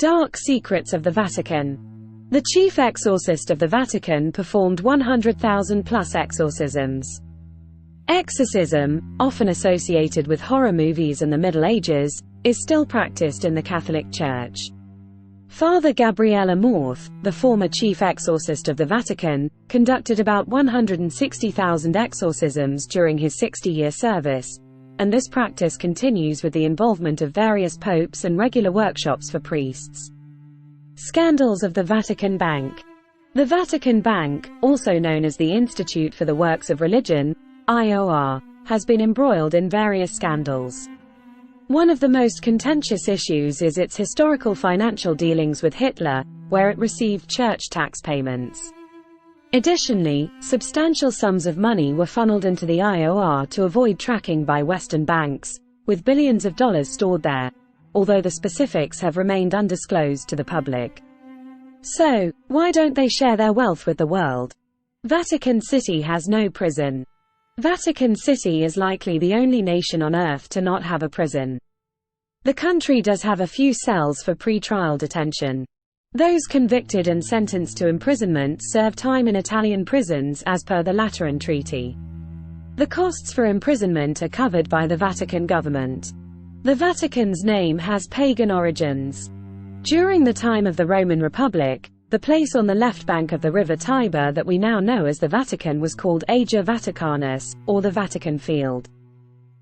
Dark secrets of the Vatican. The chief exorcist of the Vatican performed 100,000+ exorcisms. Exorcism, often associated with horror movies and the Middle Ages, is still practiced in the Catholic Church. Father Gabriele Amorth, the former chief exorcist of the Vatican, conducted about 160,000 exorcisms during his 60-year service, and this practice continues with the involvement of various popes and regular workshops for priests. Scandals of the Vatican Bank. The Vatican Bank, also known as the Institute for the Works of Religion, IOR, has been embroiled in various scandals. One of the most contentious issues is its historical financial dealings with Hitler, where it received church tax payments. Additionally, substantial sums of money were funneled into the IOR to avoid tracking by Western banks, with billions of dollars stored there, although the specifics have remained undisclosed to the public. So, why don't they share their wealth with the world? Vatican City has no prison. Vatican City is likely the only nation on Earth to not have a prison. The country does have a few cells for pre-trial detention. Those convicted and sentenced to imprisonment serve time in Italian prisons as per the Lateran Treaty. The costs for imprisonment are covered by the Vatican government. The Vatican's name has pagan origins. During the time of the Roman Republic, the place on the left bank of the river Tiber that we now know as the Vatican was called Ager Vaticanus, or the Vatican Field.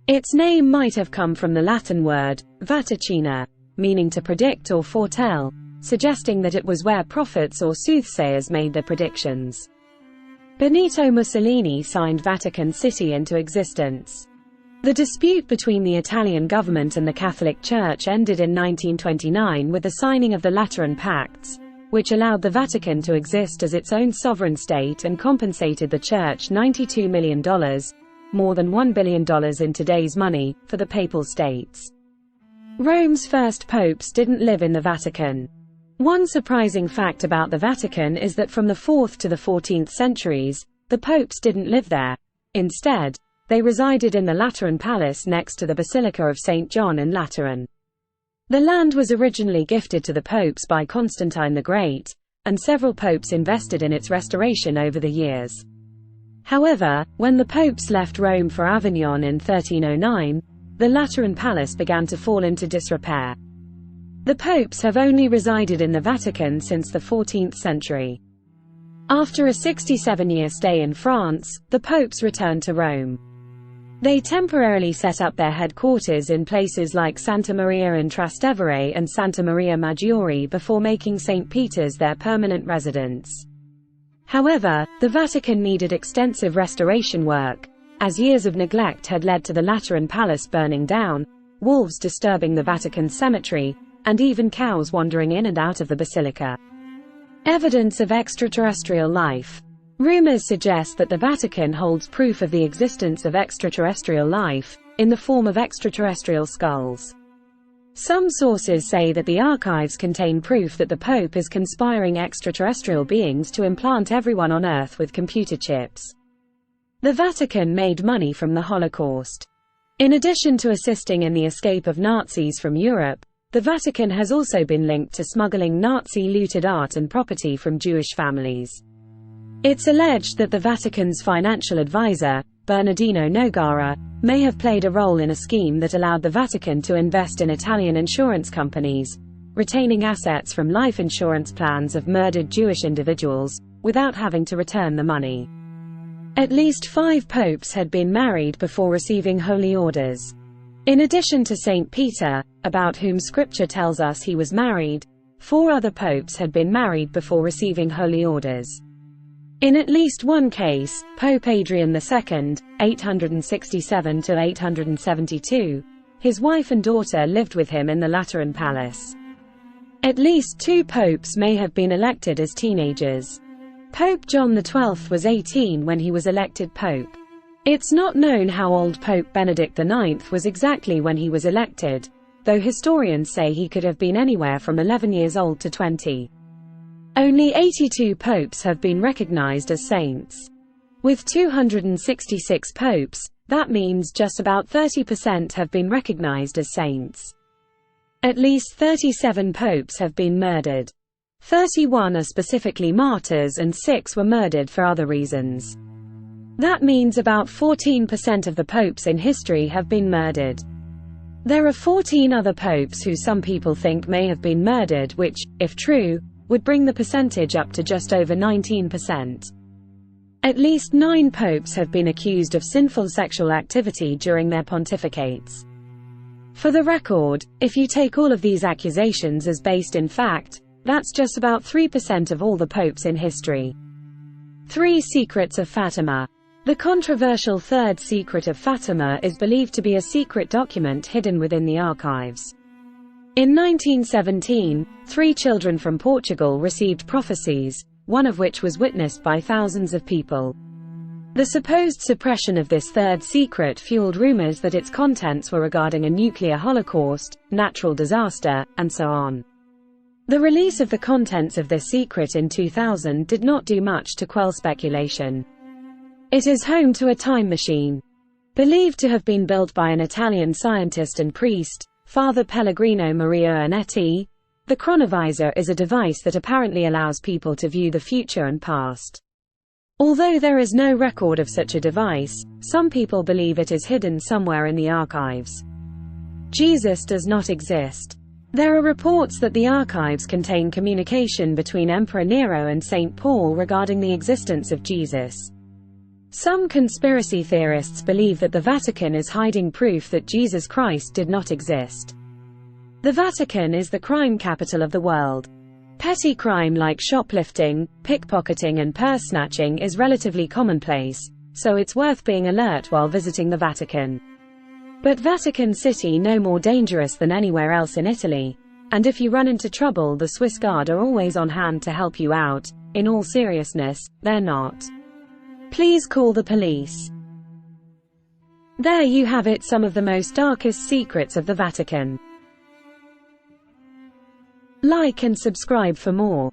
Its name might have come from the Latin word, vaticina, meaning to predict or foretell, suggesting that it was where prophets or soothsayers made their predictions. Benito Mussolini signed Vatican City into existence. The dispute between the Italian government and the Catholic Church ended in 1929 with the signing of the Lateran Pacts, which allowed the Vatican to exist as its own sovereign state and compensated the Church $92 million, more than $1 billion in today's money, for the Papal States. Rome's first popes didn't live in the Vatican. One surprising fact about the Vatican is that from the 4th to the 14th centuries, the popes didn't live there. Instead, they resided in the Lateran Palace next to the Basilica of St. John in Lateran. The land was originally gifted to the popes by Constantine the Great, and several popes invested in its restoration over the years. However, when the popes left Rome for Avignon in 1309, the Lateran Palace began to fall into disrepair. The popes have only resided in the Vatican since the 14th century. After a 67-year stay in France, the popes returned to Rome. They temporarily set up their headquarters in places like Santa Maria in Trastevere and Santa Maria Maggiore before making St. Peter's their permanent residence. However, the Vatican needed extensive restoration work, as years of neglect had led to the Lateran Palace burning down, wolves disturbing the Vatican cemetery, and even cows wandering in and out of the basilica. Evidence of extraterrestrial life. Rumors suggest that the Vatican holds proof of the existence of extraterrestrial life, in the form of extraterrestrial skulls. Some sources say that the archives contain proof that the Pope is conspiring extraterrestrial beings to implant everyone on Earth with computer chips. The Vatican made money from the Holocaust. In addition to assisting in the escape of Nazis from Europe, the Vatican has also been linked to smuggling Nazi-looted art and property from Jewish families. It's alleged that the Vatican's financial advisor, Bernardino Nogara, may have played a role in a scheme that allowed the Vatican to invest in Italian insurance companies, retaining assets from life insurance plans of murdered Jewish individuals, without having to return the money. At least 5 popes had been married before receiving holy orders. In addition to St. Peter, about whom Scripture tells us he was married, 4 other popes had been married before receiving holy orders. In at least one case, Pope Adrian II, 867–872, his wife and daughter lived with him in the Lateran Palace. At least 2 popes may have been elected as teenagers. Pope John XII was 18 when he was elected pope. It's not known how old Pope Benedict IX was exactly when he was elected, though historians say he could have been anywhere from 11 years old to 20. Only 82 popes have been recognized as saints. With 266 popes, that means just about 30% have been recognized as saints. At least 37 popes have been murdered. 31 are specifically martyrs and 6 were murdered for other reasons. That means about 14% of the popes in history have been murdered. There are 14 other popes who some people think may have been murdered, which, if true, would bring the percentage up to just over 19%. At least 9 popes have been accused of sinful sexual activity during their pontificates. For the record, if you take all of these accusations as based in fact, that's just about 3% of all the popes in history. 3 Secrets of Fatima. The controversial third secret of Fatima is believed to be a secret document hidden within the archives. In 1917, 3 children from Portugal received prophecies, one of which was witnessed by thousands of people. The supposed suppression of this third secret fueled rumors that its contents were regarding a nuclear holocaust, natural disaster, and so on. The release of the contents of this secret in 2000 did not do much to quell speculation. It is home to a time machine. Believed to have been built by an Italian scientist and priest, Father Pellegrino Maria Ernetti, the chronovisor is a device that apparently allows people to view the future and past. Although there is no record of such a device, some people believe it is hidden somewhere in the archives. Jesus does not exist. There are reports that the archives contain communication between Emperor Nero and St. Paul regarding the existence of Jesus. Some conspiracy theorists believe that the Vatican is hiding proof that Jesus Christ did not exist. The Vatican is the crime capital of the world. Petty crime like shoplifting, pickpocketing and purse snatching is relatively commonplace, so it's worth being alert while visiting the Vatican. But Vatican City no more dangerous than anywhere else in Italy, and if you run into trouble, the Swiss Guard are always on hand to help you out. In all seriousness, they're not. Please call the police. There you have it, some of the most darkest secrets of the Vatican. Like and subscribe for more.